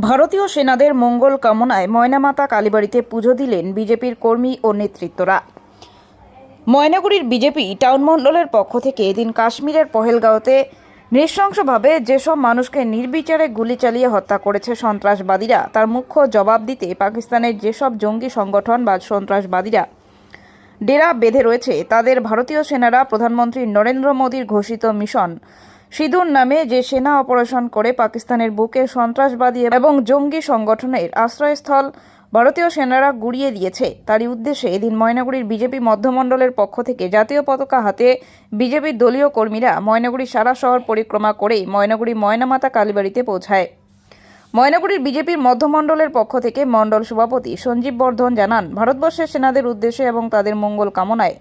ভারতীয় সেনাদের মঙ্গল কামনায় ময়নামাতা কালীবাড়িতে পুজো দিলেন বিজেপির কর্মী ও নেতৃত্বরা। ময়নাগুড়ির বিজেপি টাউন মণ্ডলের পক্ষ থেকে এদিন কাশ্মীরের পহেলগাঁওতে নৃশংসভাবে যেসব মানুষকে নির্বিচারে গুলি চালিয়ে হত্যা করেছে সন্ত্রাসবাদীরা, তার মুখ্য জবাব দিতে পাকিস্তানের যেসব জঙ্গি সংগঠন বা সন্ত্রাসবাদীরা ডেরা বেঁধে রয়েছে, তাদের ভারতীয় সেনারা প্রধানমন্ত্রী নরেন্দ্র মোদীর ঘোষিত মিশন সিঁদুর নামে যে সেনা অপারেশন করে পাকিস্তানের বুকে সন্ত্রাসবাদী এবং জঙ্গি সংগঠনের আশ্রয়স্থল ভারতীয় সেনারা গুড়িয়ে দিয়েছে, তারই উদ্দেশ্যে এদিন ময়নাগুড়ির বিজেপি মধ্যমণ্ডলের পক্ষ থেকে জাতীয় পতাকা হাতে বিজেপির দলীয় কর্মীরা ময়নাগুড়ি সারা শহর পরিক্রমা করেই ময়নাগুড়ি ময়নামাতা কালীবাড়িতে পৌঁছায়। ময়নাগুড়ির বিজেপির মধ্যমণ্ডলের পক্ষ থেকে মণ্ডল সভাপতি সঞ্জীব বর্ধন জানান, ভারতবর্ষের সেনাদের উদ্দেশ্যে এবং তাদের মঙ্গল কামনায়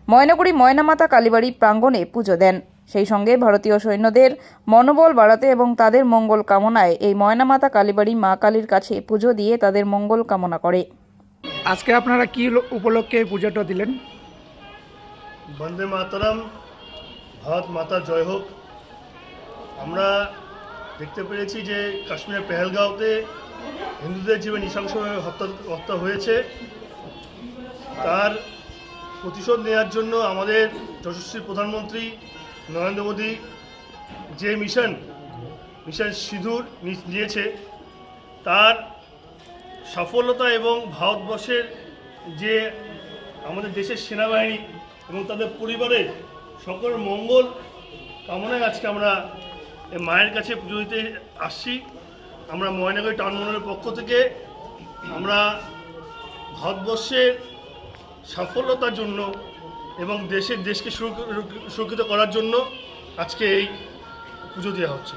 ময়নাগুড়ি ময়নামাতা কালীবাড়ি প্রাঙ্গণে পুজো দেন। সেই সঙ্গে ভারতীয় সৈন্যদের মনোবল বাড়াতে এবং তাদের মঙ্গল কামনায় এই ময়নামাতা কালীবাড়ি মা কালীর কাছে পুজো দিয়ে তাদের মঙ্গল কামনা করে। আজকে আপনারা কি উপলক্ষে পুজোটা দিলেন? বন্দে মাতরম, ভারত মাতা জয় হোক। আমরা দেখতে পেরেছি যে কাশ্মীরের পেহেলগাঁওতে হিন্দুদের জীবন নৃশংসভাবে হত্যা হয়েছে। তার প্রতিশোধ নেওয়ার জন্য আমাদের যশস্বী প্রধানমন্ত্রী নরেন্দ্র মোদী যে মিশন সিঁদুর নিয়েছে, তার সফলতা এবং ভারতবর্ষের যে আমাদের দেশের সেনাবাহিনী এবং তাদের পরিবারের সকল মঙ্গল কামনায় আজকে আমরা মায়ের কাছে পুজো দিতে আসছি। আমরা ময়নাগুড়ি টাউন মণ্ডলের পক্ষ থেকে আমরা ভারতবর্ষের সফলতার জন্য এবং দেশকে সুরক্ষিত করার জন্য আজকে এই পুজো দেওয়া হচ্ছে।